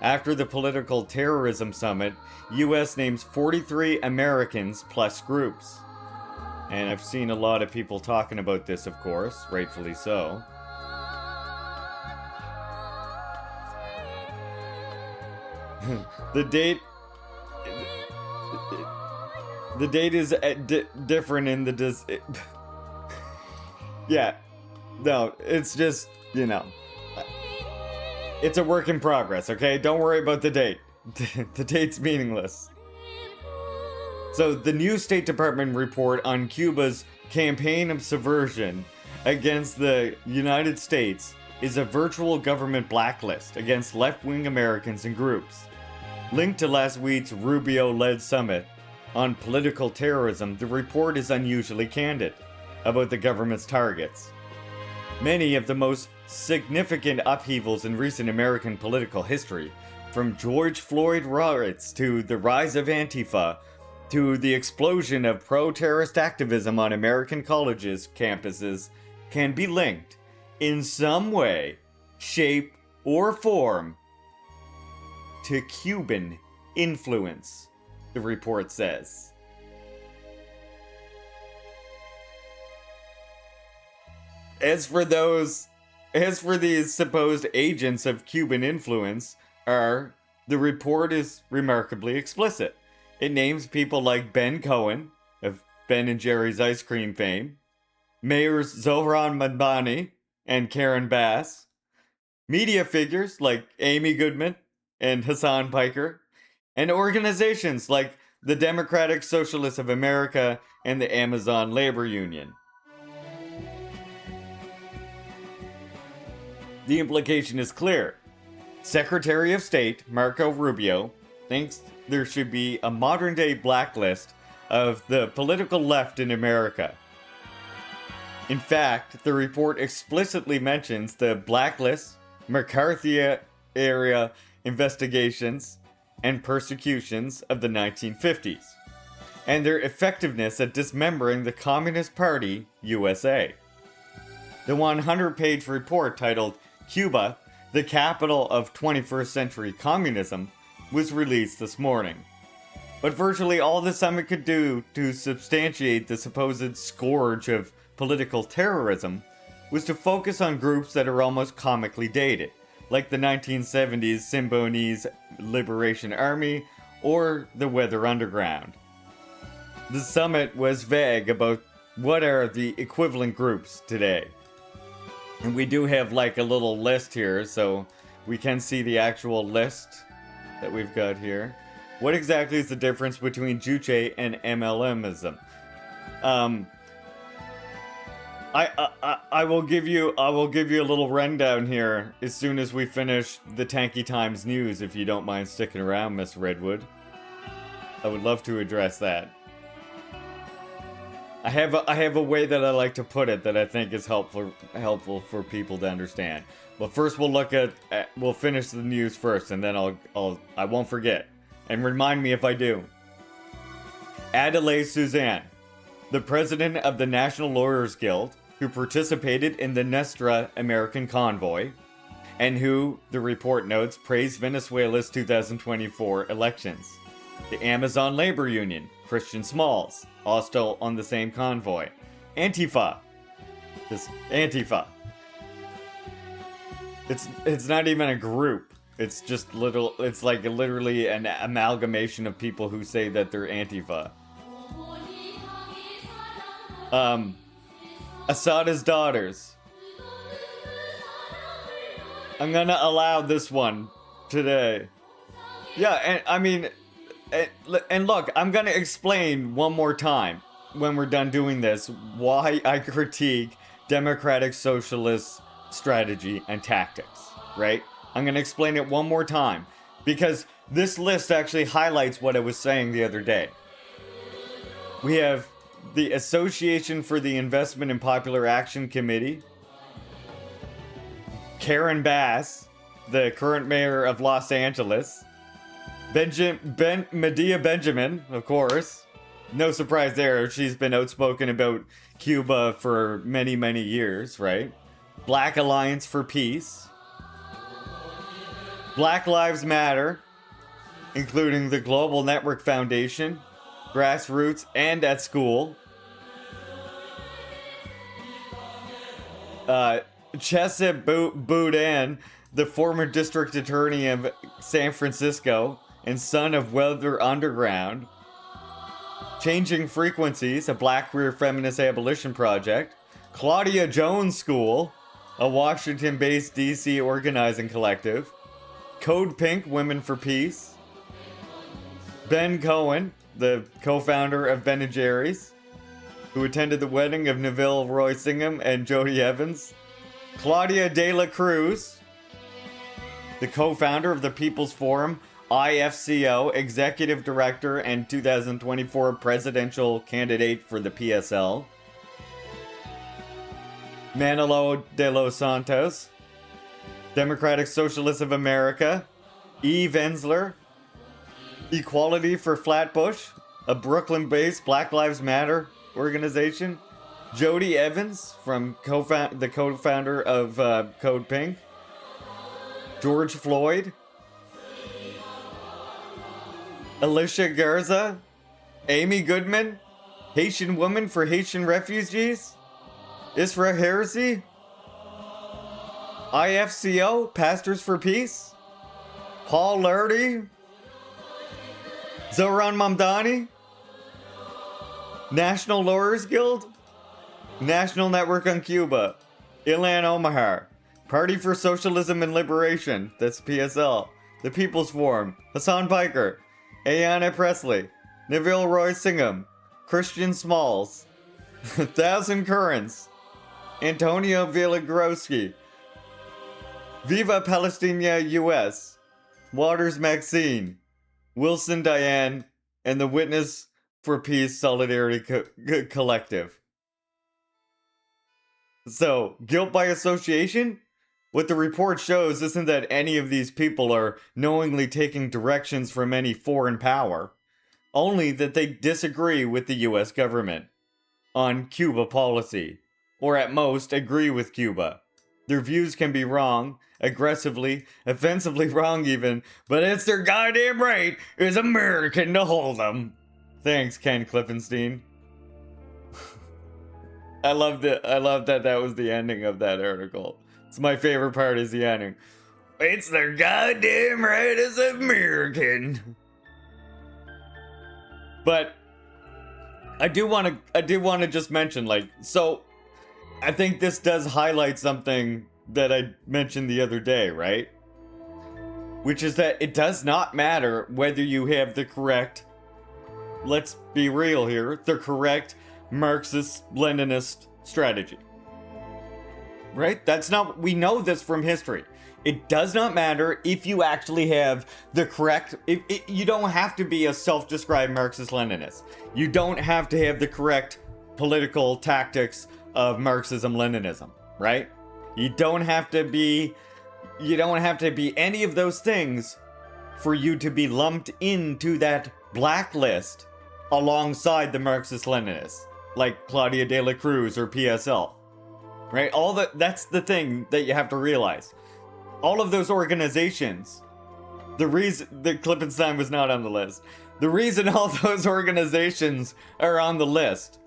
After the political terrorism summit, US names 43 Americans plus groups. And I've seen a lot of people talking about this, of course, rightfully so. The date is different in the yeah, no, it's just, you know, it's a work in progress, okay? Don't worry about the date. The date's meaningless. So the new State Department report on Cuba's campaign of subversion against the United States is a virtual government blacklist against left-wing Americans and groups. Linked to last week's Rubio-led summit on political terrorism, the report is unusually candid about the government's targets. Many of the most significant upheavals in recent American political history, from George Floyd riots to the rise of Antifa, to the explosion of pro-terrorist activism on American colleges' campuses, can be linked, in some way, shape, or form, to Cuban influence, the report says. As for these supposed agents of Cuban influence, the report is remarkably explicit. It names people like Ben Cohen, of Ben and Jerry's ice cream fame, mayors Zohran Mamdani and Karen Bass, media figures like Amy Goodman and Hassan Piker, and organizations like the Democratic Socialists of America and the Amazon Labor Union. The implication is clear. Secretary of State Marco Rubio thinks there should be a modern-day blacklist of the political left in America. In fact, the report explicitly mentions the blacklist, McCarthy-era investigations, and persecutions of the 1950s, and their effectiveness at dismembering the Communist Party, USA. The 100-page report titled Cuba, the Capital of 21st Century Communism, was released this morning. But virtually all the summit could do to substantiate the supposed scourge of political terrorism was to focus on groups that are almost comically dated, like the 1970s Symbionese Liberation Army or the Weather Underground. The summit was vague about what are the equivalent groups today. And we do have like a little list here, so we can see the actual list that we've got here. What exactly is the difference between Juche and MLMism? I will give you a little rundown here as soon as we finish the Tanky Times news, if you don't mind sticking around, Miss Redwood. I would love to address that. I have a way that I like to put it that I think is helpful for people to understand. But first we'll finish the news first, and then I won't forget. And remind me if I do. Adelaide Suzanne, the president of the National Lawyers Guild, who participated in the Nestra American convoy, and who, the report notes, praised Venezuela's 2024 elections. The Amazon Labor Union, Christian Smalls, also on the same convoy. Antifa. Antifa. It's not even a group. It's just it's like literally an amalgamation of people who say that they're Antifa. Asada's daughters. I'm gonna allow this one today. Yeah, and I mean, and look, I'm gonna explain one more time when we're done doing this why I critique democratic socialist strategy and tactics, right? I'm gonna explain it one more time because this list actually highlights what I was saying the other day. We have the Association for the Investment in Popular Action Committee, Karen Bass, the current mayor of Los Angeles, Medea Benjamin, of course. No surprise there, she's been outspoken about Cuba for many, many years, right? Black Alliance for Peace, Black Lives Matter, including the Global Network Foundation, grassroots, and at school. Chesa Boudin, the former district attorney of San Francisco and son of Weather Underground. Changing Frequencies, a black queer feminist abolition project. Claudia Jones School, a Washington-based DC organizing collective. Code Pink, Women for Peace. Ben Cohen, the co-founder of Ben & Jerry's, who attended the wedding of Neville Roy Singham and Jody Evans. Claudia De La Cruz, the co-founder of the People's Forum, IFCO, executive director and 2024 presidential candidate for the PSL. Manolo de los Santos, Democratic Socialists of America. Eve Ensler, Equality for Flatbush, a Brooklyn-based Black Lives Matter organization. Jody Evans, from the co-founder of Code Pink. George Floyd. Alicia Garza. Amy Goodman, Haitian woman for Haitian refugees. Isra Heresy. IFCO, Pastors for Peace. Paul Lardy. Zohran Mamdani. National Lawyers Guild. National Network on Cuba. Ilhan Omar. Party for Socialism and Liberation, that's PSL. The People's Forum. Hassan Piker. Ayanna Presley. Neville Roy Singham. Christian Smalls. Thousand Currents. Antonio Villagrosky. Viva Palestina US. Waters Maxine. Wilson Diane. And the Witness for Peace Solidarity Collective. So, guilt by association? What the report shows isn't that any of these people are knowingly taking directions from any foreign power, only that they disagree with the US government on Cuba policy, or at most agree with Cuba. Their views can be wrong, aggressively, offensively wrong even, but it's their goddamn right as American to hold them. Thanks, Ken Klippenstein. I love that was the ending of that article. It's my favorite part is the ending. It's their goddamn right as American. But I do want to just mention, like, so I think this does highlight something that I mentioned the other day, right? Which is that it does not matter whether you have the correct, let's be real here, the correct Marxist-Leninist strategy. Right? That's not, we know this from history. It does not matter if you actually have the correct, you don't have to be a self-described Marxist-Leninist. You don't have to have the correct political tactics of Marxism-Leninism, right? You don't have to be any of those things for you to be lumped into that blacklist alongside the Marxist-Leninists, like Claudia de la Cruz or PSL. Right? That's the thing that you have to realize. All of those organizations, the reason that Klippenstein was not on the list, the reason all those organizations are on the list,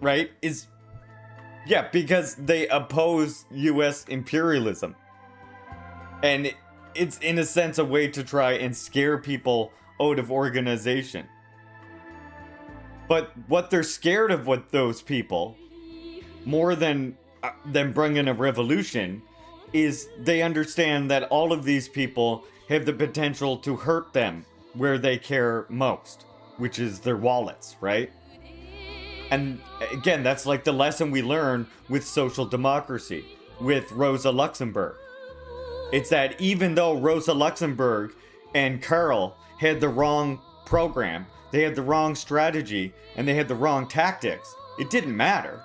right, is, yeah, because they oppose US imperialism. And it's, in a sense, a way to try and scare people out of organization. But what they're scared of with those people, more than bringing a revolution, is they understand that all of these people have the potential to hurt them where they care most, which is their wallets, right? And again, that's like the lesson we learn with social democracy, with Rosa Luxemburg. It's that even though Rosa Luxemburg and Karl had the wrong program, they had the wrong strategy, and they had the wrong tactics, it didn't matter.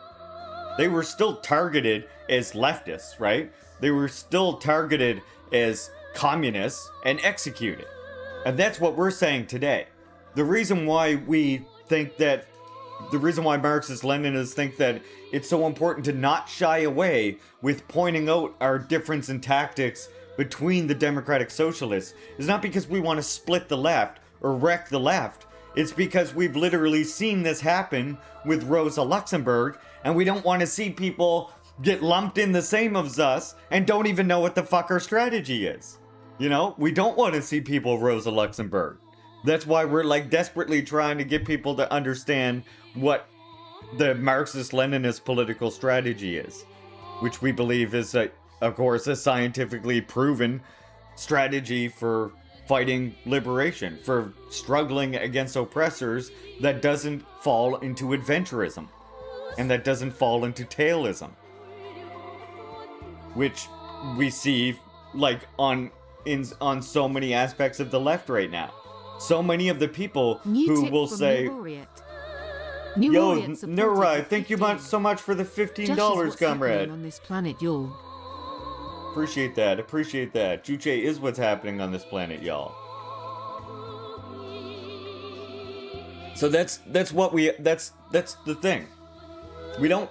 They were still targeted as leftists, right? They were still targeted as communists and executed. And that's what we're saying today. The reason why Marxist-Leninists think that it's so important to not shy away with pointing out our difference in tactics between the democratic socialists is not because we want to split the left or wreck the left. It's because we've literally seen this happen with Rosa Luxemburg, and we don't want to see people get lumped in the same as us and don't even know what the fuck our strategy is. You know, we don't want to see people Rosa Luxemburg. That's why we're like desperately trying to get people to understand what the Marxist-Leninist political strategy is, which we believe is, of course, a scientifically proven strategy for fighting liberation, for struggling against oppressors that doesn't fall into adventurism and that doesn't fall into tailism, which we see like on so many aspects of the left right now. So many of the people who will say, "Yo, Nurai, thank you so much for the $15, comrade." On this planet, y'all. Appreciate that. Appreciate that. Juche is what's happening on this planet, y'all. So that's the thing. We don't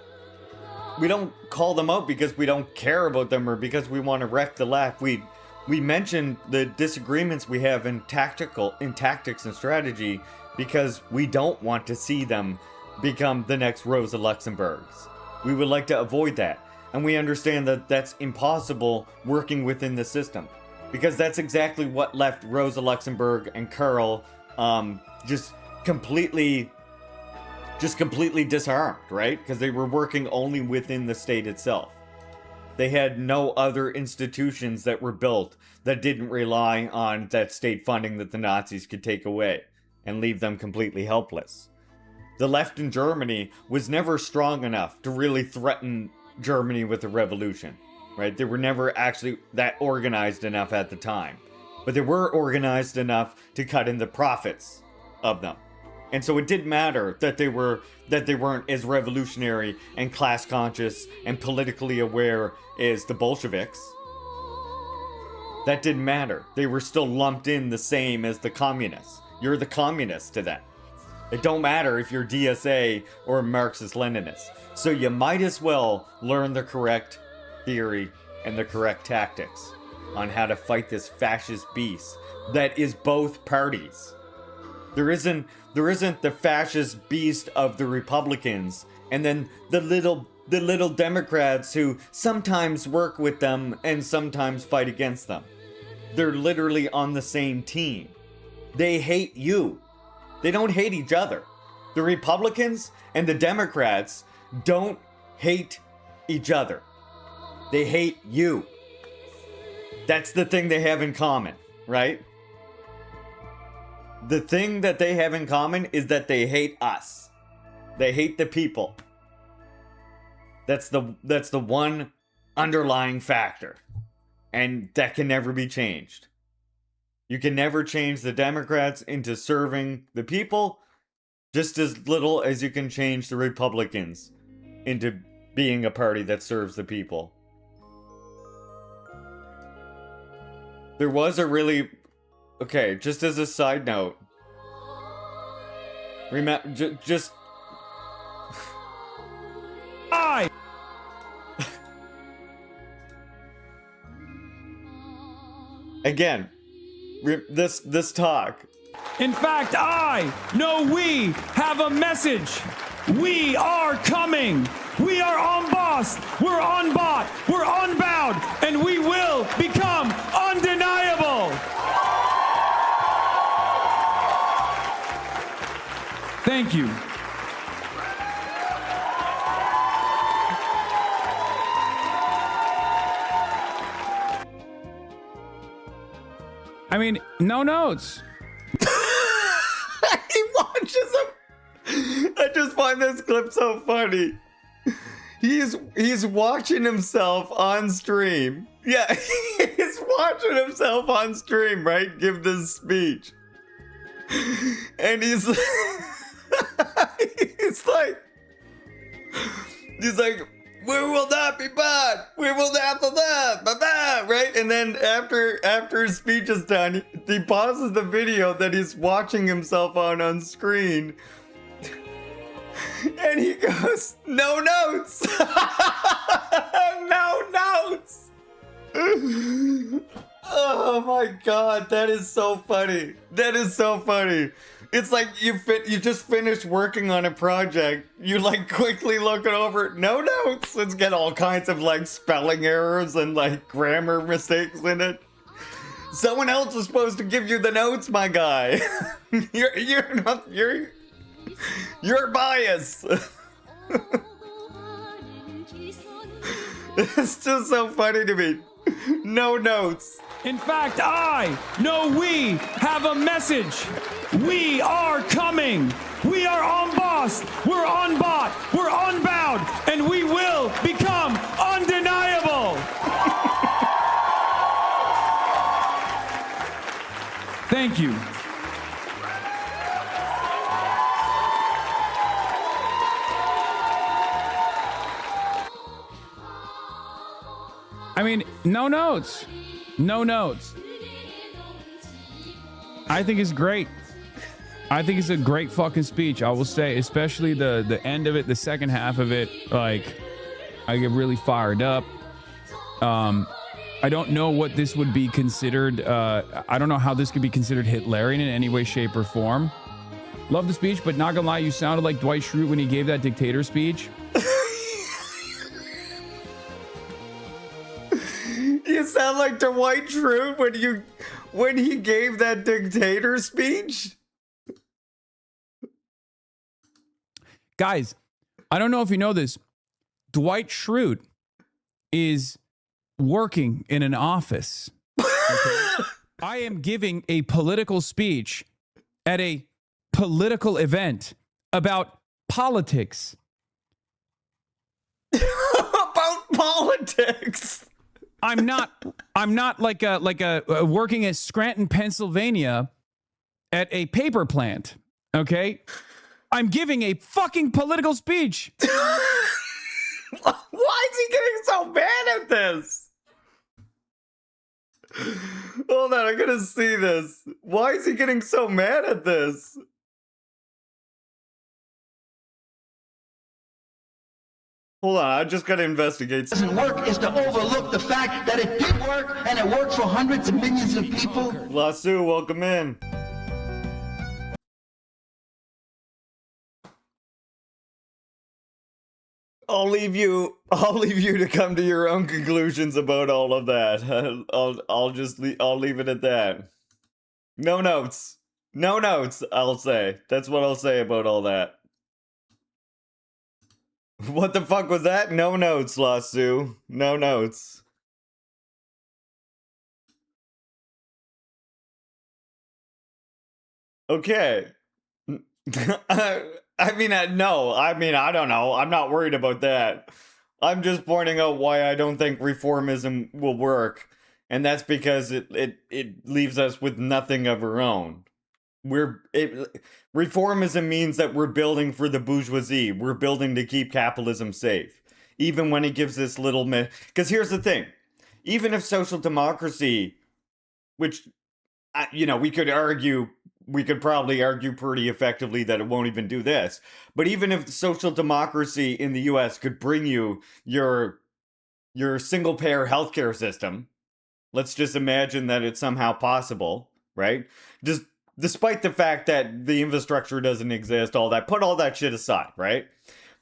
call them out because we don't care about them or because we want to wreck the left. We mention the disagreements we have in tactics and strategy because we don't want to see them become the next Rosa Luxemburgs. We would like to avoid that. And we understand that that's impossible working within the system. Because that's exactly what left Rosa Luxemburg and Karl just completely disarmed, right? Because they were working only within the state itself. They had no other institutions that were built that didn't rely on that state funding that the Nazis could take away and leave them completely helpless. The left in Germany was never strong enough to really threaten Germany with a revolution, right? They were never actually that organized enough at the time. But they were organized enough to cut in the profits of them. And so it didn't matter that they weren't as revolutionary and class conscious and politically aware as the Bolsheviks. That didn't matter. They were still lumped in the same as the communists. You're the communist to them. It don't matter if you're DSA or Marxist-Leninist. So you might as well learn the correct theory and the correct tactics on how to fight this fascist beast that is both parties. There isn't the fascist beast of the Republicans and then the little Democrats who sometimes work with them and sometimes fight against them. They're literally on the same team. They hate you. They don't hate each other. The Republicans and the Democrats don't hate each other. They hate you. That's the thing they have in common, right? The thing that they have in common is that they hate us. They hate the people. That's the one underlying factor. And that can never be changed. You can never change the Democrats into serving the people, just as little as you can change the Republicans into being a party that serves the people. There was a really... Okay, just as a side note, just again, this talk. In fact, we have a message. We are coming. We are unbossed. We're unbought. We're unbound. And we will become undeniable. Thank you. I mean, no notes. He watches him. I just find this clip so funny. He's watching himself on stream. Yeah, he's watching himself on stream, right? Give this speech. And he's like, we will not be bought. We will not be bought, right? And then after his speech is done, he pauses the video that he's watching himself on screen. And he goes, no notes. No notes. Oh my god, that is so funny. That is so funny. It's like you just finished working on a project. You like quickly look it over. No notes. Let's get all kinds of like spelling errors and like grammar mistakes in it. Someone else is supposed to give you the notes, my guy. you're biased. It's just so funny to me. No notes. In fact, we have a message. We are coming. We are unbossed. We're unbought. We're unbound. And we will become undeniable. Thank you. I mean, no notes. No notes. I think it's great. I think it's a great fucking speech. I will say, especially the end of it, the second half of it, like, I get really fired up. I don't know what this would be considered. I don't know how this could be considered Hitlerian in any way, shape, or form. Love the speech, but not gonna lie, you sounded like Dwight Schrute when he gave that dictator speech. You sound like Dwight Schrute when he gave that dictator speech. Guys, I don't know if you know this. Dwight Schrute is working in an office. Okay? I am giving a political speech at a political event about politics. About politics. I'm not like a working at Scranton, Pennsylvania at a paper plant. Okay? I'm giving a fucking political speech. Why is he getting so mad at this? Hold on, I gotta see this. Why is he getting so mad at this? Hold on, I just gotta investigate. Doesn't work is to overlook the fact that it did work and it worked for hundreds of millions of people. Lasso, welcome in. I'll leave you to come to your own conclusions about all of that. I'll leave it at that. No notes. No notes, I'll say. That's what I'll say about all that. What the fuck was that? No notes, Lasso. No notes. Okay. I don't know. I'm not worried about that. I'm just pointing out why I don't think reformism will work. And that's because it leaves us with nothing of our own. Reformism means that we're building for the bourgeoisie. We're building to keep capitalism safe. Even when it gives this little because here's the thing. Even if social democracy, which, we could probably argue pretty effectively that it won't even do this. But even if social democracy in the US could bring you your single payer healthcare system, let's just imagine that it's somehow possible, right? Just despite the fact that the infrastructure doesn't exist, all that, put all that shit aside, right?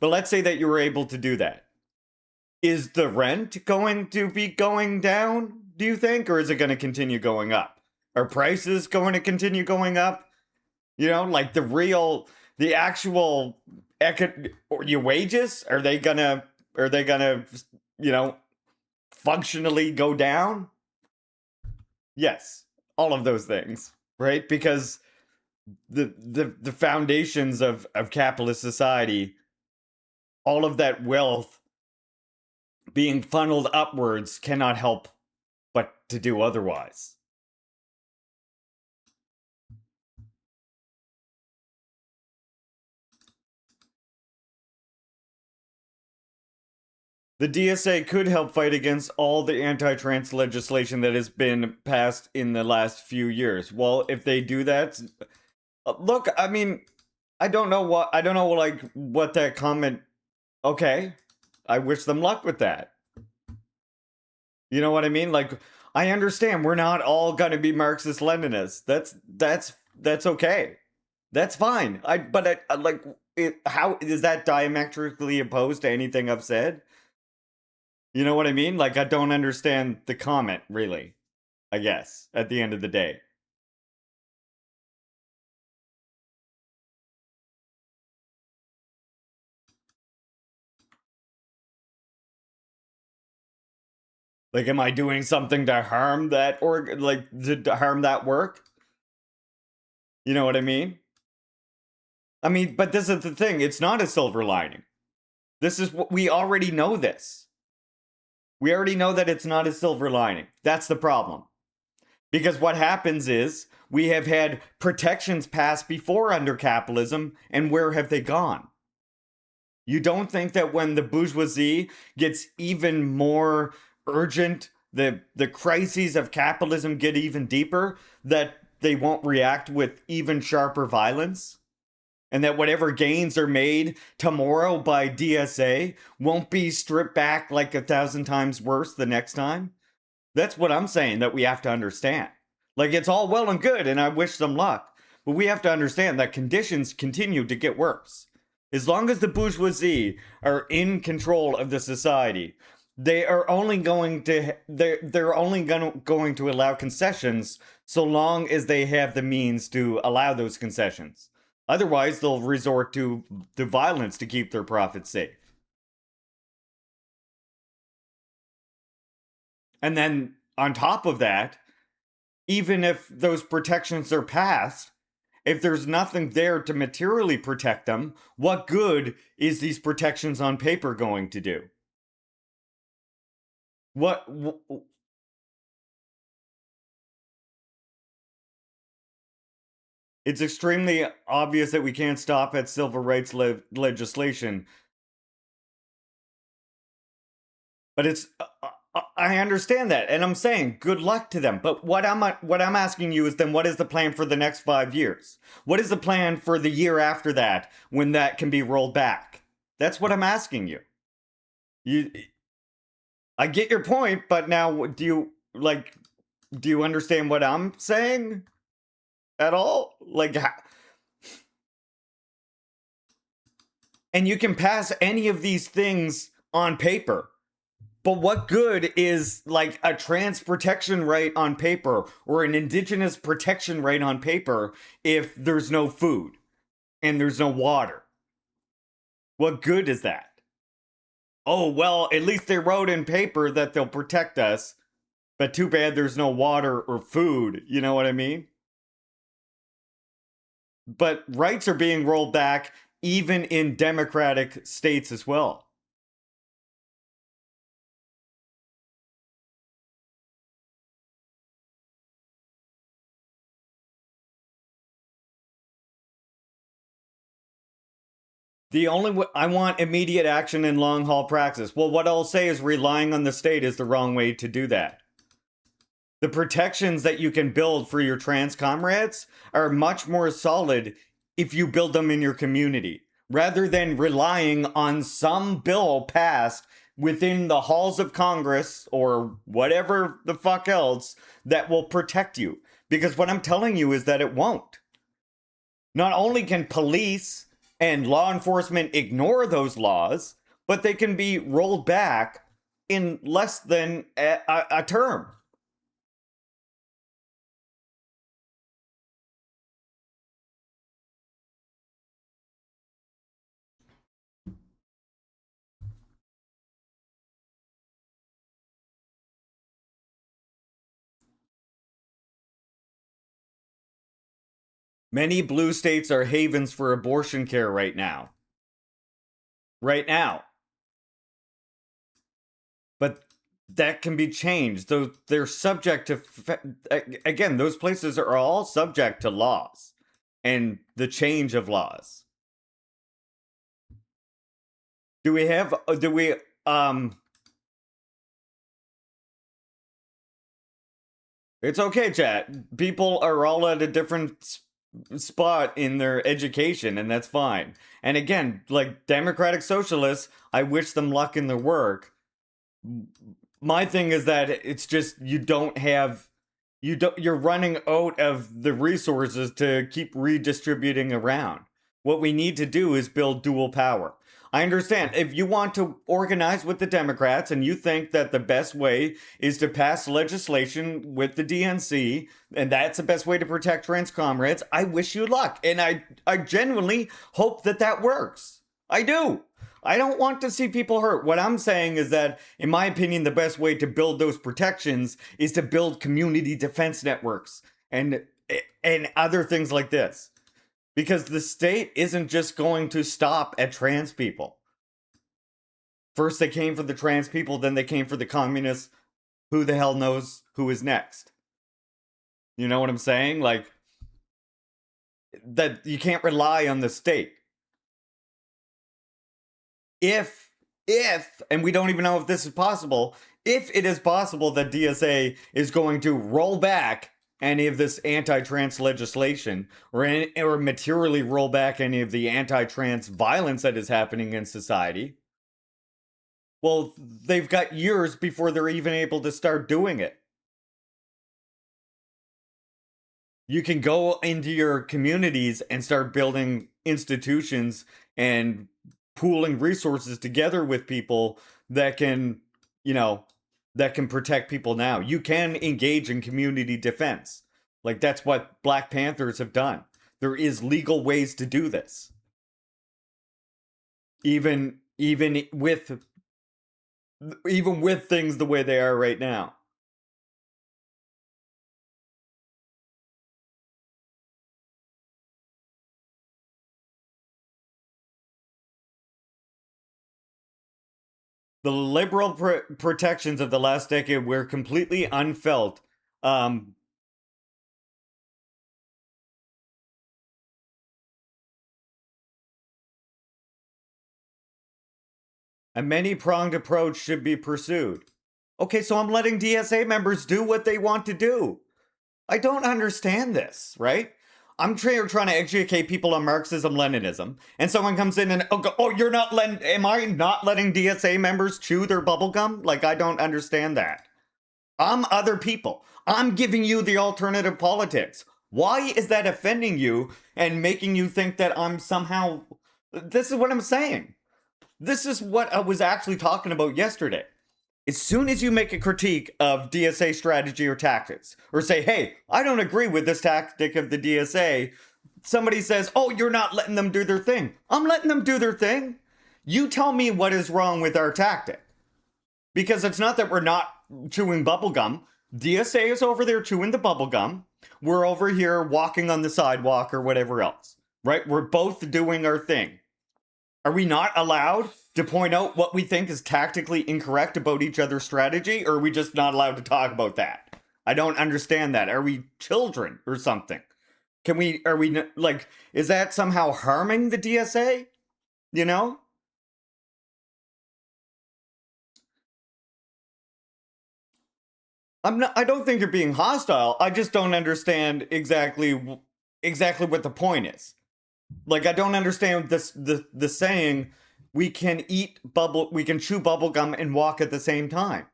But let's say that you were able to do that. Is the rent going to be going down, do you think? Or is it going to continue going up? Are prices going to continue going up? You know, like the actual your wages, are they gonna, functionally go down? Yes, all of those things, right? Because the foundations of capitalist society, all of that wealth being funneled upwards cannot help but to do otherwise. The DSA could help fight against all the anti-trans legislation that has been passed in the last few years. Well, if they do that, look, I mean, I don't know what that comment. Okay, I wish them luck with that. You know what I mean? Like, I understand we're not all gonna be Marxist-Leninists. That's okay. That's fine. I like it. How is that diametrically opposed to anything I've said? You know what I mean? Like, I don't understand the comment, really. I guess at the end of the day, like, am I doing something to harm that, or like to harm that work? You know what I mean? I mean, but this is the thing. It's not a silver lining. This is what we already know. This we already know that it's not a silver lining. That's the problem. Because what happens is we have had protections passed before under capitalism, and where have they gone? You don't think that when the bourgeoisie gets even more urgent, the crises of capitalism get even deeper, that they won't react with even sharper violence? And that whatever gains are made tomorrow by DSA won't be stripped back like 1,000 times worse the next time? That's what I'm saying that we have to understand. Like, it's all well and good, and I wish them luck, but we have to understand that conditions continue to get worse. As long as the bourgeoisie are in control of the society, they are only going to going to allow concessions so long as they have the means to allow those concessions. Otherwise, they'll resort to the violence to keep their profits safe. And then on top of that, even if those protections are passed, if there's nothing there to materially protect them, what good is these protections on paper going to do? What It's extremely obvious that we can't stop at civil rights legislation, but I understand that, and I'm saying good luck to them. But what I'm asking you is then what is the plan for the next 5 years? What is the plan for the year after that when that can be rolled back? That's what I'm asking you. You, I get your point, but now do you understand what I'm saying at all? Like, and you can pass any of these things on paper. But what good is like a trans protection right on paper or an indigenous protection right on paper if there's no food and there's no water? What good is that? Oh, well, at least they wrote in paper that they'll protect us, but too bad there's no water or food. You know what I mean? But rights are being rolled back even in democratic states as well. The only way I want immediate action in long haul praxis. Well, what I'll say is relying on the state is the wrong way to do that. The protections that you can build for your trans comrades are much more solid if you build them in your community rather than relying on some bill passed within the halls of Congress or whatever the fuck else that will protect you. Because what I'm telling you is that it won't. Not only can police and law enforcement ignore those laws, but they can be rolled back in less than a term. Many blue states are havens for abortion care right now. Right now. But that can be changed. Though they're subject to, again, those places are all subject to laws and the change of laws. It's okay, chat. People are all at a different spot in their education, and that's fine. And again, like democratic socialists, I wish them luck in their work. my thing is that it's just you're running out of the resources to keep redistributing around. What we need to do is build dual power. I understand if you want to organize with the Democrats and you think that the best way is to pass legislation with the DNC and that's the best way to protect trans comrades, I wish you luck. And I genuinely hope that that works. I do. I don't want to see people hurt. What I'm saying is that, in my opinion, the best way to build those protections is to build community defense networks and other things like this. Because the state isn't just going to stop at trans people. First they came for the trans people, then they came for the communists. Who the hell knows who is next? You know what I'm saying? Like, that you can't rely on the state. If, and we don't even know if this is possible, if it is possible that DSA is going to roll back any of this anti-trans legislation or materially roll back any of the anti-trans violence that is happening in society, well, they've got years before they're even able to start doing it. You can go into your communities and start building institutions and pooling resources together with people that can, that can protect people now. You can engage in community defense. Like, that's what Black Panthers have done. There is legal ways to do this. Even with things the way they are right now. The liberal protections of the last decade were completely unfelt. A many-pronged approach should be pursued. Okay, so I'm letting DSA members do what they want to do. I don't understand this, right? I'm trying to educate people on Marxism-Leninism, and someone comes in and, you're not am I not letting DSA members chew their bubblegum? Like, I don't understand that. I'm other people. I'm giving you the alternative politics. Why is that offending you and making you think that I'm somehow... This is what I'm saying. This is what I was actually talking about yesterday. As soon as you make a critique of DSA strategy or tactics, or say, hey, I don't agree with this tactic of the DSA, somebody says, oh, you're not letting them do their thing. I'm letting them do their thing. You tell me what is wrong with our tactic. Because it's not that we're not chewing bubblegum. DSA is over there chewing the bubblegum. We're over here walking on the sidewalk or whatever else, right? We're both doing our thing. Are we not allowed to point out what we think is tactically incorrect about each other's strategy, or are we just not allowed to talk about that? I don't understand that. Are we children or something? Is that somehow harming the DSA? You know? I don't think you're being hostile. I just don't understand exactly what the point is. Like, I don't understand the saying, we can chew bubblegum and walk at the same time.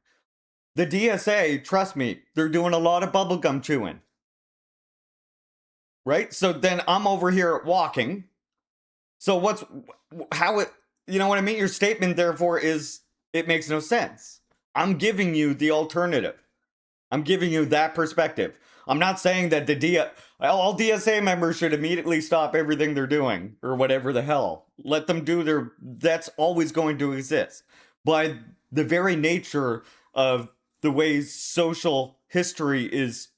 The DSA, trust me, they're doing a lot of bubblegum chewing. Right? So then I'm over here walking. So you know what I mean? Your statement, therefore, it makes no sense. I'm giving you the alternative. I'm giving you that perspective. I'm not saying that all DSA members should immediately stop everything they're doing or whatever the hell. Let them do that's always going to exist. By the very nature of the way social history is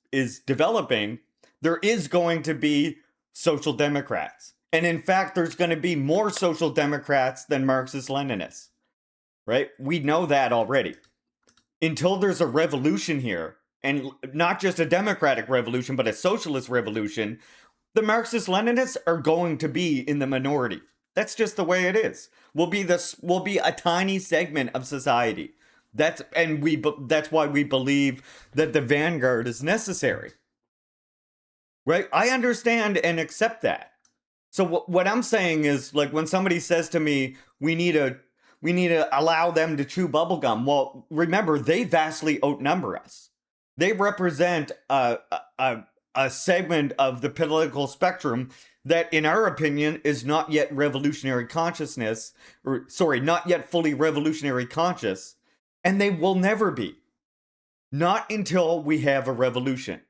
developing, there is going to be social democrats. And in fact, there's going to be more social democrats than Marxist-Leninists. Right? We know that already. Until there's a revolution here, and not just a democratic revolution, but a socialist revolution, the Marxist-Leninists are going to be in the minority. That's just the way it is. We'll be a tiny segment of society. That's why we believe that the vanguard is necessary. Right? I understand and accept that. So what I'm saying is, like, when somebody says to me, we need We need to allow them to chew bubblegum. Well, remember, they vastly outnumber us. They represent a segment of the political spectrum that, in our opinion, is not yet revolutionary consciousness, or sorry, not yet fully revolutionary conscious, and they will never be. Not until we have a revolution.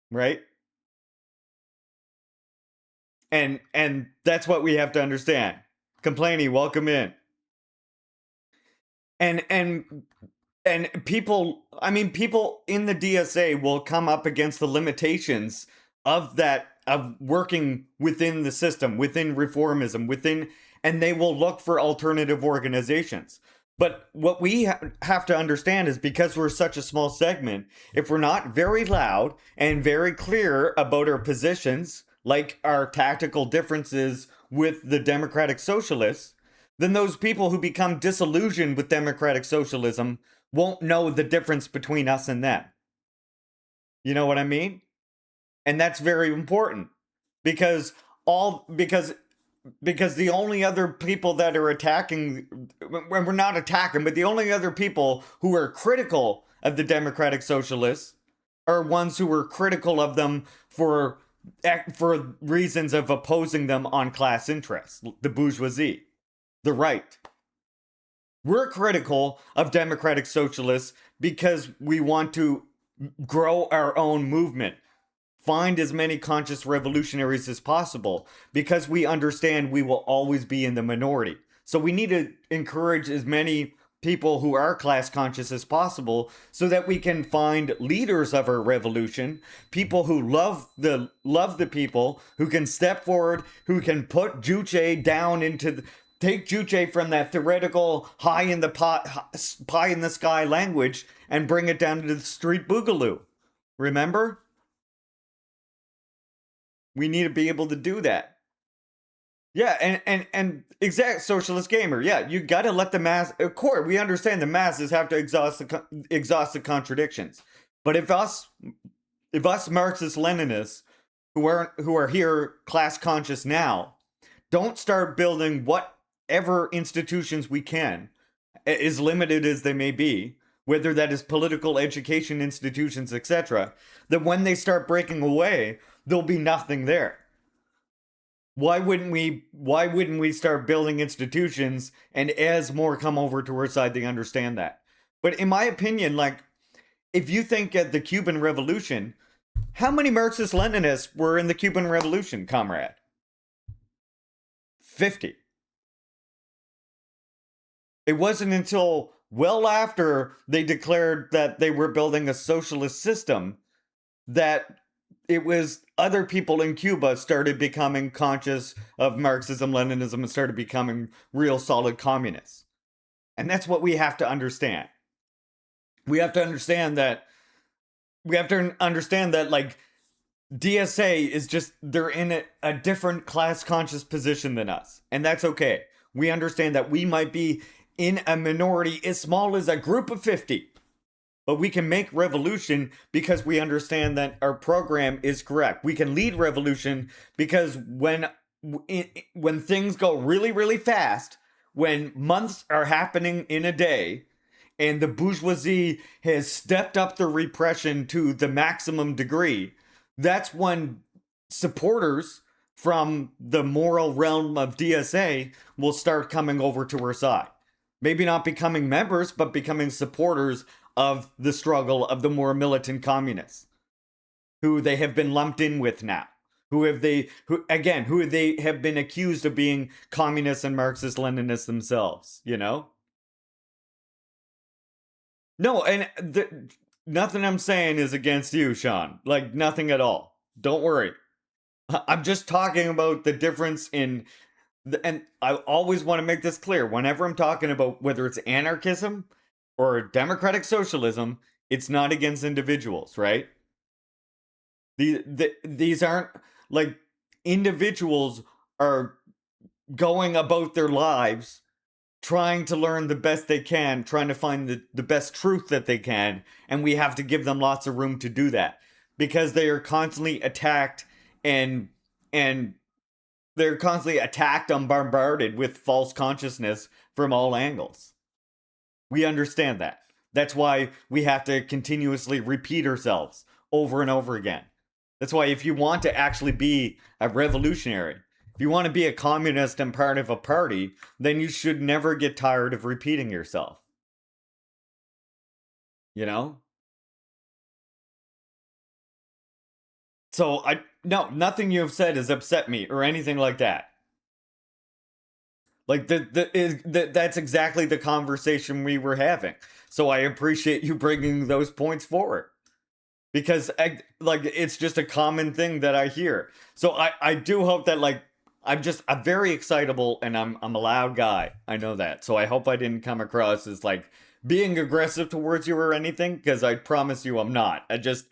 Right? And that's what we have to understand. Complainy, welcome in. And people, I mean, people in the DSA will come up against the limitations of working within the system, within reformism, and they will look for alternative organizations. But what we have to understand is, because we're such a small segment, if we're not very loud and very clear about our positions, like our tactical differences with the democratic socialists, then those people who become disillusioned with democratic socialism won't know the difference between us and them. You know what I mean? And that's very important, because the only other people that are attacking, when we're not attacking, but the only other people who are critical of the democratic socialists are ones who were critical of them for reasons of opposing them on class interests, the bourgeoisie, the right. We're critical of democratic socialists because we want to grow our own movement, find as many conscious revolutionaries as possible, because we understand we will always be in the minority. So we need to encourage as many people who are class conscious as possible, so that we can find leaders of our revolution, people who love the people, who can step forward, who can put Juche down into take Juche from that theoretical pie in the sky language and bring it down to the street boogaloo. Remember? We need to be able to do that. Yeah, and exact socialist gamer. Yeah, you got to let the mass. Of course, we understand the masses have to exhaust the contradictions. But if us Marxist-Leninists who are here class conscious now don't start building whatever institutions we can, as limited as they may be, whether that is political, education institutions, etc., that when they start breaking away, there'll be nothing there. Why wouldn't we start building institutions, and as more come over to our side, they understand that? But in my opinion, like, if you think at the Cuban Revolution, how many Marxist-Leninists were in the Cuban Revolution, comrade? 50. It wasn't until well after they declared that they were building a socialist system that it was other people in Cuba started becoming conscious of Marxism, Leninism, and started becoming real solid communists. And that's what we have to understand. We have to understand that like, DSA is just, they're in a different class conscious position than us. And that's okay. We understand that we might be in a minority as small as a group of 50. But we can make revolution because we understand that our program is correct. We can lead revolution because when things go really, really fast, when months are happening in a day, and the bourgeoisie has stepped up the repression to the maximum degree, that's when supporters from the moral realm of DSA will start coming over to our side. Maybe not becoming members, but becoming supporters of the struggle of the more militant communists, who they have been lumped in with now, who they have been accused of being communists and Marxist-Leninists themselves, you know? No, and nothing I'm saying is against you, Sean. Like, nothing at all. Don't worry. I'm just talking about the difference in, and I always want to make this clear, whenever I'm talking about whether it's anarchism or democratic socialism, it's not against individuals, right? These aren't, like, individuals are going about their lives trying to learn the best they can, trying to find the best truth that they can, and we have to give them lots of room to do that, because they are constantly attacked and they're constantly attacked and bombarded with false consciousness from all angles. We understand that. That's why we have to continuously repeat ourselves over and over again. That's why if you want to actually be a revolutionary, if you want to be a communist and part of a party, then you should never get tired of repeating yourself. You know? So no, nothing you have said has upset me or anything like that. Like that's exactly the conversation we were having. So I appreciate you bringing those points forward. Because it's just a common thing that I hear. So I do hope that I'm very excitable and I'm a loud guy. I know that. So I hope I didn't come across as being aggressive towards you or anything, because I promise you I'm not. That's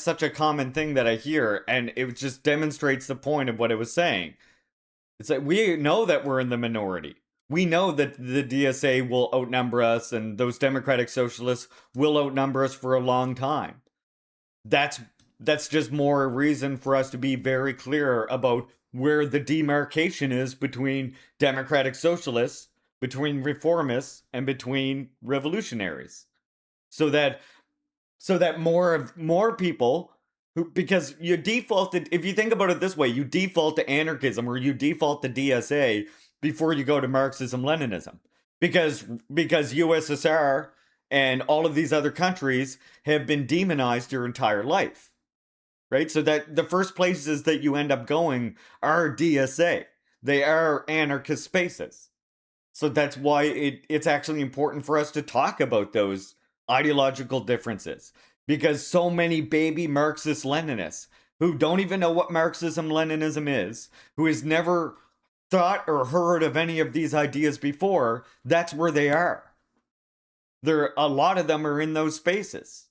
such a common thing that I hear, and it just demonstrates the point of what it was saying. It's like, we know that we're in the minority. We know that the DSA will outnumber us, and those democratic socialists will outnumber us for a long time. That's just more reason for us to be very clear about where the demarcation is between democratic socialists, between reformists, and between revolutionaries. So that more people because you defaulted, if you think about it this way, you default to anarchism or you default to DSA before you go to Marxism-Leninism. Because USSR and all of these other countries have been demonized your entire life. Right? So that the first places that you end up going are DSA. They are anarchist spaces. So that's why it's actually important for us to talk about those ideological differences. Because so many baby Marxist-Leninists who don't even know what Marxism-Leninism is, who has never thought or heard of any of these ideas before, that's where they are. A lot of them are in those spaces.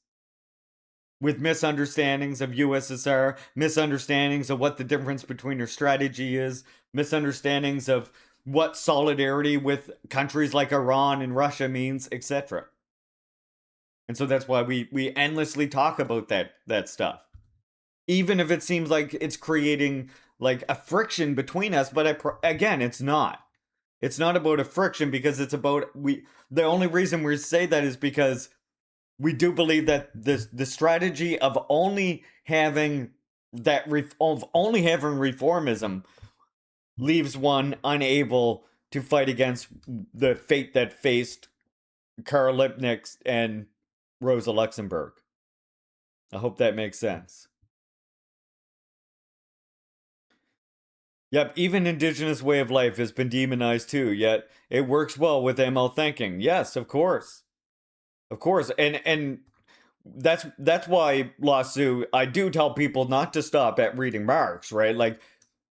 With misunderstandings of USSR, misunderstandings of what the difference between your strategy is, misunderstandings of what solidarity with countries like Iran and Russia means, etc. And so that's why we endlessly talk about that stuff. Even if it seems like it's creating a friction between us, but again, it's not. It's not about a friction, because it's about the only reason we say that is because we do believe that the strategy of only having reformism leaves one unable to fight against the fate that faced Karl Liebknecht and Rosa Luxemburg. I hope that makes sense. Yep, even indigenous way of life has been demonized too, yet it works well with ML thinking. Yes, of course. Of course. And that's why, Lasu, I do tell people not to stop at reading Marx, right?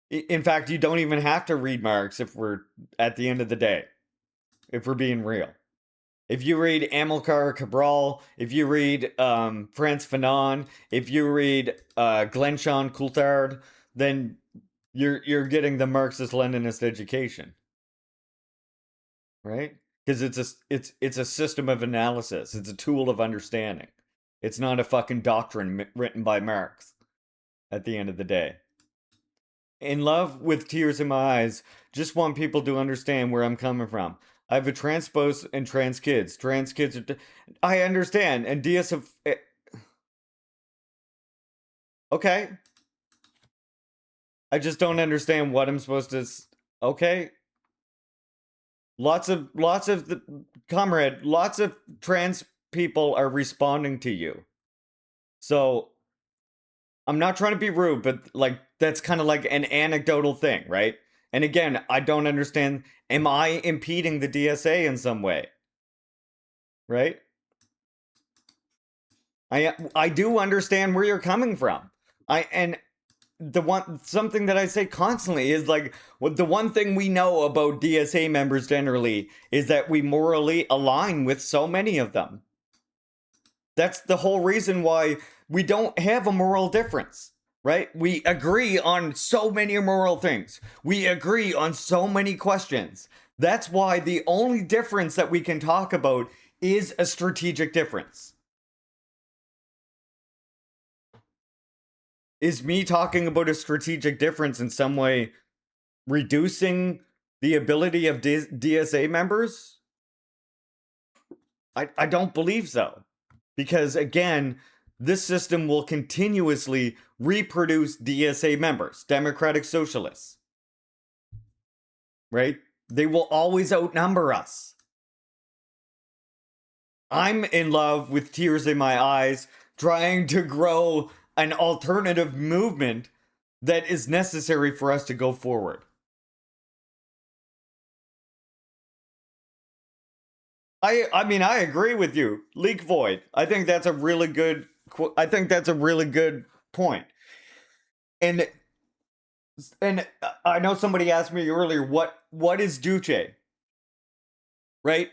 In fact, you don't even have to read Marx if we're at the end of the day, if we're being real. If you read Amilcar Cabral, if you read Frantz Fanon, if you read Glenshon Coulthard, then you're getting the Marxist-Leninist education, right? Because it's a system of analysis. It's a tool of understanding. It's not a fucking doctrine written by Marx. At the end of the day, in love with tears in my eyes, just want people to understand where I'm coming from. I have a transpose and trans kids. Trans kids are... I understand. And DS of... Okay. I just don't understand what I'm supposed to... Okay. Lots of comrade, lots of trans people are responding to you. So, I'm not trying to be rude, but that's kind of like an anecdotal thing, right? And again, I don't understand, am I impeding the DSA in some way? Right? I do understand where you're coming from. Something that I say constantly is the one thing we know about DSA members generally is that we morally align with so many of them. That's the whole reason why we don't have a moral difference, right? We agree on so many moral things. We agree on so many questions. That's why the only difference that we can talk about is a strategic difference. Is me talking about a strategic difference in some way reducing the ability of DSA members? I don't believe so. Because again, this system will continuously reproduce DSA members, Democratic Socialists. Right? They will always outnumber us. I'm in love with tears in my eyes, trying to grow an alternative movement that is necessary for us to go forward. I mean, I agree with you. Leak void. I think that's a really good point. And I know somebody asked me earlier, what is Juche? Right?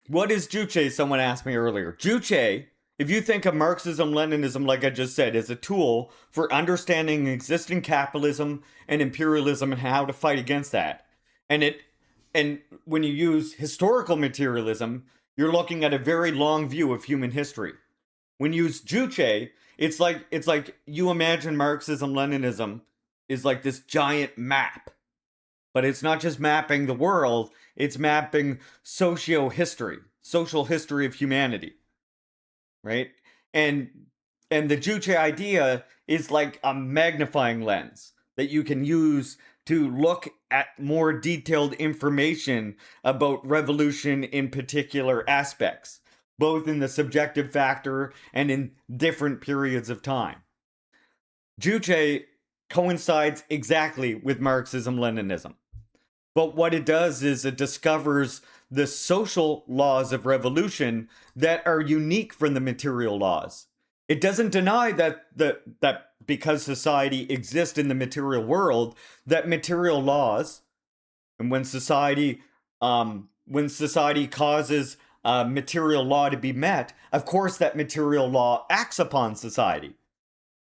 What is Juche? Someone asked me earlier. Juche, if you think of Marxism-Leninism, like I just said, is a tool for understanding existing capitalism and imperialism and how to fight against that. And when you use historical materialism, you're looking at a very long view of human history. When you use Juche, it's like you imagine Marxism-Leninism is like this giant map. But it's not just mapping the world, it's mapping social history of humanity. Right? And the Juche idea is like a magnifying lens that you can use to look at more detailed information about revolution in particular aspects, both in the subjective factor and in different periods of time. Juche coincides exactly with Marxism-Leninism. But what it does is it discovers the social laws of revolution that are unique from the material laws. It doesn't deny that because society exists in the material world, that material laws, and when society causes material law to be met, of course that material law acts upon society.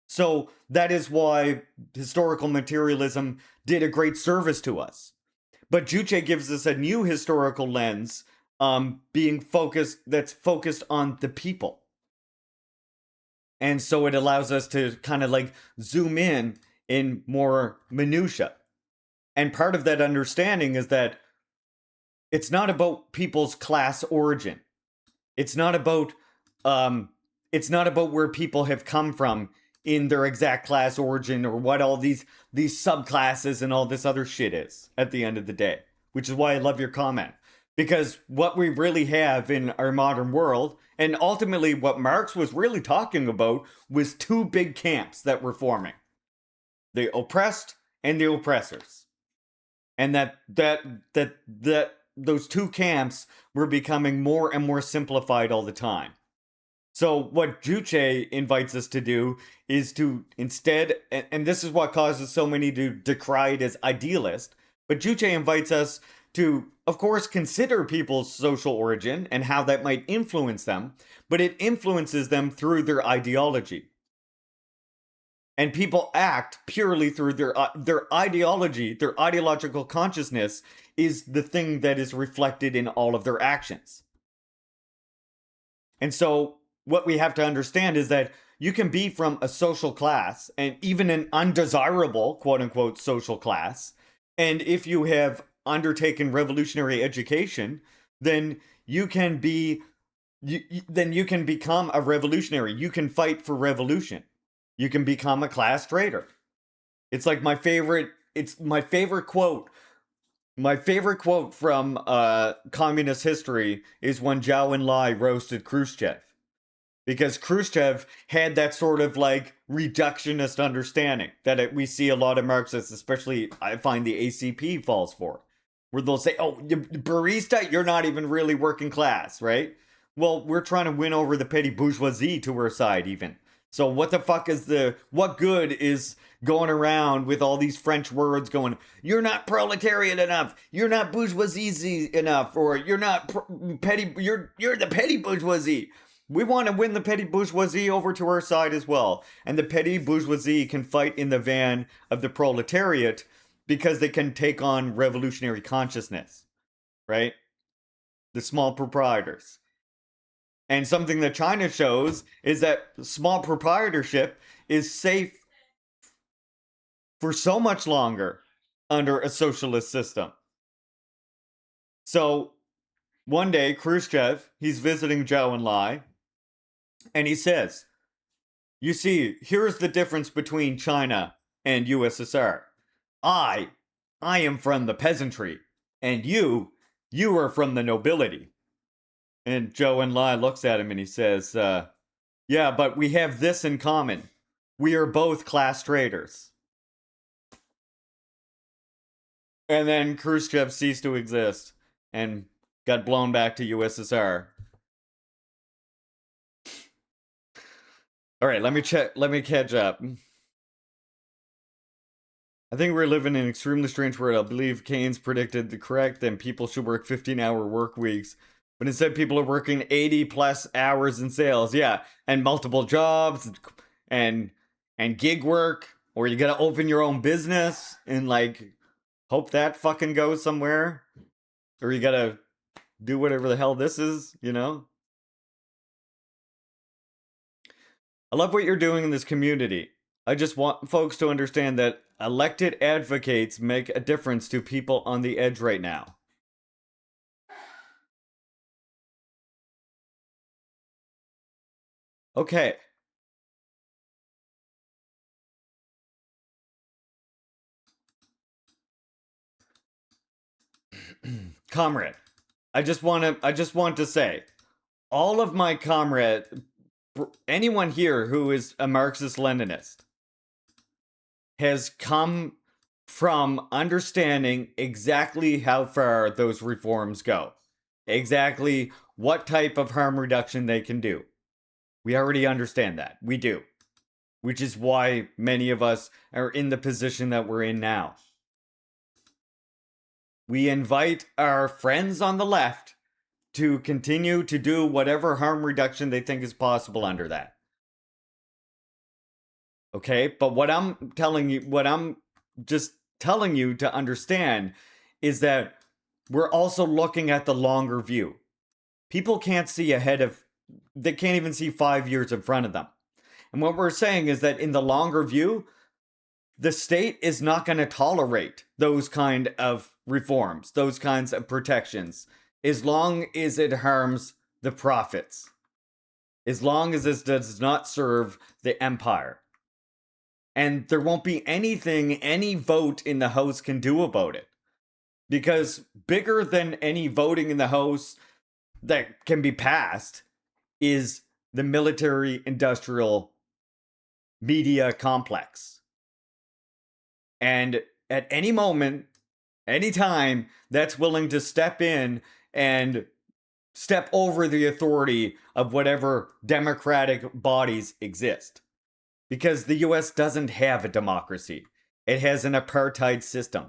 So that is why historical materialism did a great service to us. But Juche gives us a new historical lens, that's focused on the people. And so it allows us to kind of like zoom in more minutia. And part of that understanding is that it's not about people's class origin. It's not about where people have come from in their exact class origin or what all these subclasses and all this other shit is at the end of the day. Which is why I love your comment. Because what we really have in our modern world, and ultimately what Marx was really talking about, was two big camps that were forming. The oppressed and the oppressors. And that those two camps were becoming more and more simplified all the time. So what Juche invites us to do is to instead, and this is what causes so many to decry it as idealist, but Juche invites us to, of course, consider people's social origin and how that might influence them, but it influences them through their ideology. And people act purely through their ideology. Their ideological consciousness is the thing that is reflected in all of their actions. And so what we have to understand is that you can be from a social class, and even an undesirable, quote-unquote, social class, and if you have undertaken revolutionary education, then you can become a revolutionary. You can fight for revolution. You can become a class traitor. It's like my favorite quote. My favorite quote from communist history is when Zhou Enlai roasted Khrushchev. Because Khrushchev had that sort of like reductionist understanding that we see a lot of Marxists, especially I find the ACP falls for, where they'll say, oh, barista, you're not even really working class, right? Well, we're trying to win over the petty bourgeoisie to our side even. So what the fuck what good is going around with all these French words going, you're not proletariat enough, you're not bourgeoisie enough, or you're not petty, you're the petty bourgeoisie. We want to win the petty bourgeoisie over to our side as well. And the petty bourgeoisie can fight in the van of the proletariat because they can take on revolutionary consciousness, right? The small proprietors. And something that China shows is that small proprietorship is safe for so much longer under a socialist system. So one day, Khrushchev, he's visiting Zhou Enlai, and he says, you see, here's the difference between China and USSR. I am from the peasantry, and you are from the nobility. And Zhou Enlai looks at him and he says, yeah, but we have this in common. We are both class traders. And then Khrushchev ceased to exist and got blown back to USSR. All right, let me catch up. I think we're living in an extremely strange world. I believe Keynes predicted the correct and people should work 15-hour work weeks. But instead, people are working 80 plus hours in sales. Yeah, and multiple jobs and gig work. Or you gotta open your own business and like hope that fucking goes somewhere. Or you gotta do whatever the hell this is, you know? I love what you're doing in this community. I just want folks to understand that elected advocates make a difference to people on the edge right now. Okay. Comrade, I just want to say, all of my comrade, anyone here who is a Marxist-Leninist has come from understanding exactly how far those reforms go. Exactly what type of harm reduction they can do. We already understand that. We do. Which is why many of us are in the position that we're in now. We invite our friends on the left to continue to do whatever harm reduction they think is possible under that. Okay, but what I'm just telling you to understand is that we're also looking at the longer view. People can't see they can't even see 5 years in front of them. And what we're saying is that in the longer view, the state is not going to tolerate those kind of reforms, those kinds of protections, as long as it harms the profits, as long as it does not serve the empire. And there won't be anything any vote in the House can do about it. Because bigger than any voting in the House that can be passed is the military-industrial media complex. And at any moment, any time, that's willing to step in and step over the authority of whatever democratic bodies exist. Because the US doesn't have a democracy. It has an apartheid system.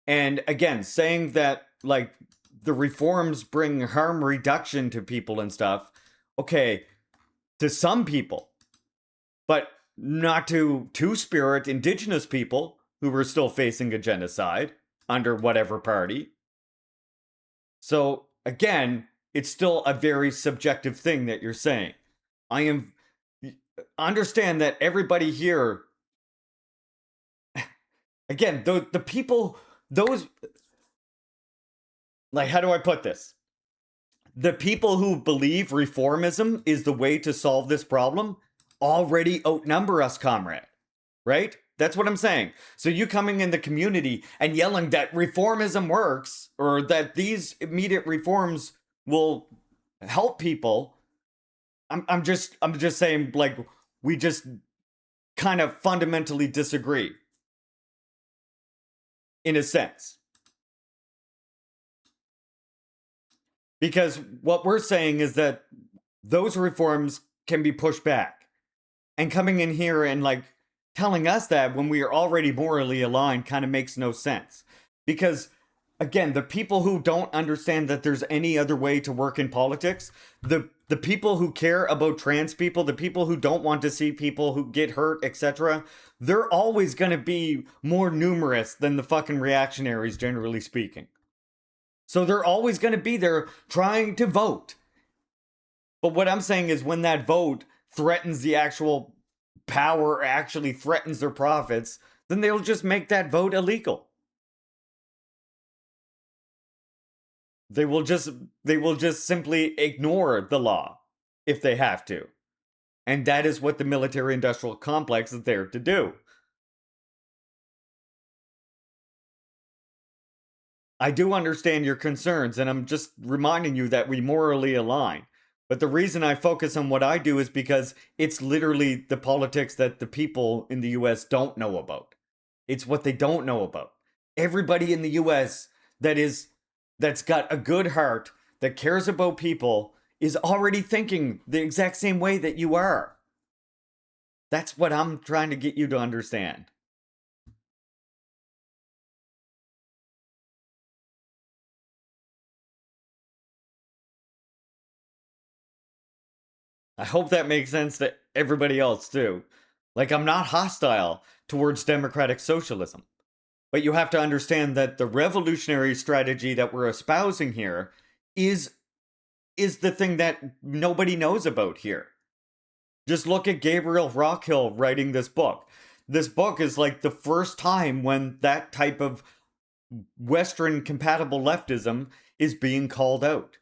And again, saying that, like, the reforms bring harm reduction to people and stuff, okay, to some people, but not to Two-Spirit indigenous people who were still facing a genocide under whatever party. So, again, it's still a very subjective thing that you're saying. Understand that everybody here, again, the people, those, like, how do I put this? The people who believe reformism is the way to solve this problem already outnumber us, comrade. Right? That's what I'm saying. So you coming in the community and yelling that reformism works, or that these immediate reforms will help people, I'm just saying, like, we just kind of fundamentally disagree. In a sense. Because what we're saying is that those reforms can be pushed back. And coming in here and, like, telling us that when we are already morally aligned kind of makes no sense. Because, again, the people who don't understand that there's any other way to work in politics, the people who care about trans people, the people who don't want to see people who get hurt, etc., they're always going to be more numerous than the fucking reactionaries, generally speaking. So they're always going to be there trying to vote. But what I'm saying is when that vote threatens the actual power, or actually threatens their profits, then they'll just make that vote illegal. They will just simply ignore the law if they have to. And that is what the military industrial complex is there to do. I do understand your concerns, and I'm just reminding you that we morally align. But the reason I focus on what I do is because it's literally the politics that the people in the US don't know about. It's what they don't know about. Everybody in the US that's got a good heart, that cares about people, is already thinking the exact same way that you are. That's what I'm trying to get you to understand. I hope that makes sense to everybody else too. Like, I'm not hostile towards democratic socialism. But you have to understand that the revolutionary strategy that we're espousing here is the thing that nobody knows about here. Just look at Gabriel Rockhill writing this book. This book is like the first time when that type of Western compatible leftism is being called out.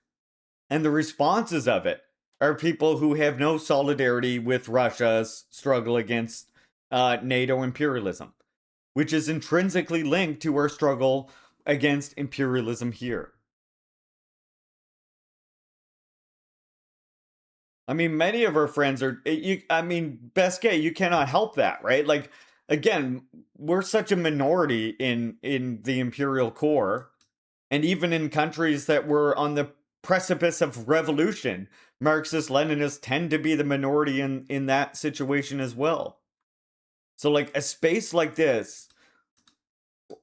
And the responses of it are people who have no solidarity with Russia's struggle against NATO imperialism, which is intrinsically linked to our struggle against imperialism here. I mean, many of our friends are, Besquet, you cannot help that, right? Like, again, we're such a minority in the imperial core, and even in countries that were on the precipice of revolution, Marxist-Leninists tend to be the minority in that situation as well. So, like, a space like this,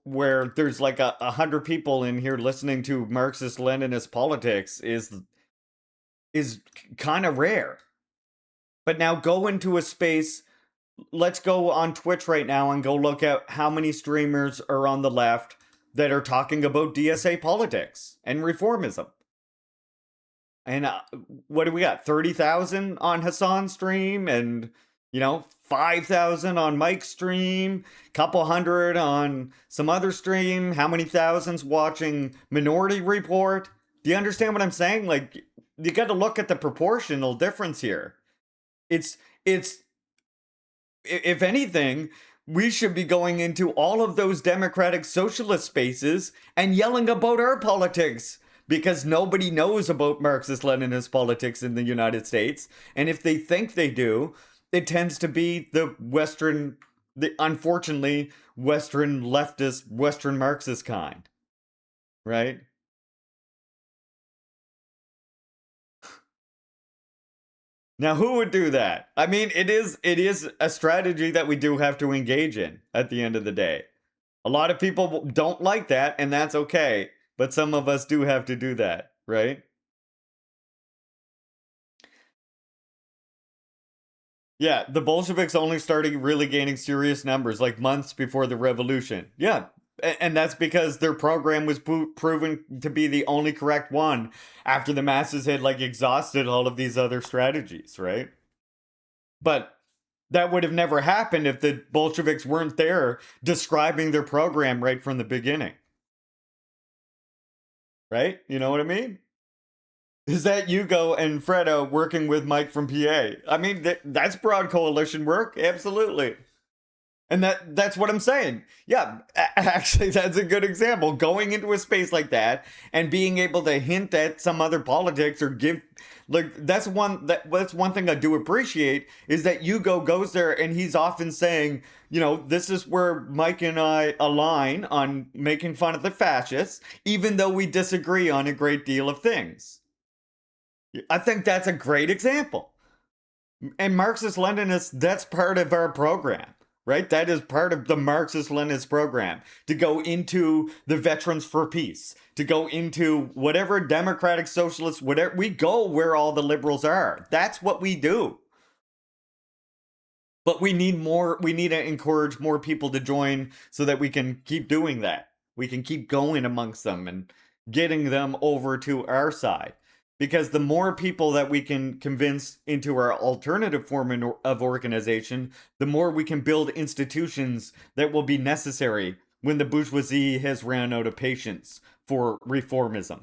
where there's like 100 people in here listening to Marxist-Leninist politics, is kind of rare. But now go into a space. Let's go on Twitch right now and go look at how many streamers are on the left that are talking about DSA politics and reformism. And what do we got? 30,000 on Hassan's stream, and 5,000 on Mike's stream, couple hundred on some other stream. How many thousands watching Minority Report? Do you understand what I'm saying? Like, you got to look at the proportional difference here. It's if anything, we should be going into all of those democratic socialist spaces and yelling about our politics, because nobody knows about Marxist-Leninist politics in the United States. And if they think they do, it tends to be the unfortunately, Western leftist, Western Marxist kind. Right? Now, who would do that? I mean, it is a strategy that we do have to engage in at the end of the day. A lot of people don't like that, and that's okay. But some of us do have to do that, right? Yeah, the Bolsheviks only started really gaining serious numbers like months before the revolution. Yeah, and that's because their program was proven to be the only correct one after the masses had like exhausted all of these other strategies, right? But that would have never happened if the Bolsheviks weren't there describing their program right from the beginning. Right? You know what I mean? Is that Hugo and Fredo working with Mike from PA? I mean, that's broad coalition work, absolutely. And that's what I'm saying. Yeah, actually, that's a good example. Going into a space like that and being able to hint at some other politics or give, like, that's one thing I do appreciate, is that Hugo goes there and he's often saying, this is where Mike and I align on making fun of the fascists, even though we disagree on a great deal of things. I think that's a great example. And Marxist-Leninists, that's part of our program. Right? That is part of the Marxist-Leninist program, to go into the Veterans for Peace, to go into whatever democratic socialists, whatever. We go where all the liberals are. That's what we do. But we need more. We need to encourage more people to join so that we can keep doing that. We can keep going amongst them and getting them over to our side. Because the more people that we can convince into our alternative form of organization, the more we can build institutions that will be necessary when the bourgeoisie has ran out of patience for reformism.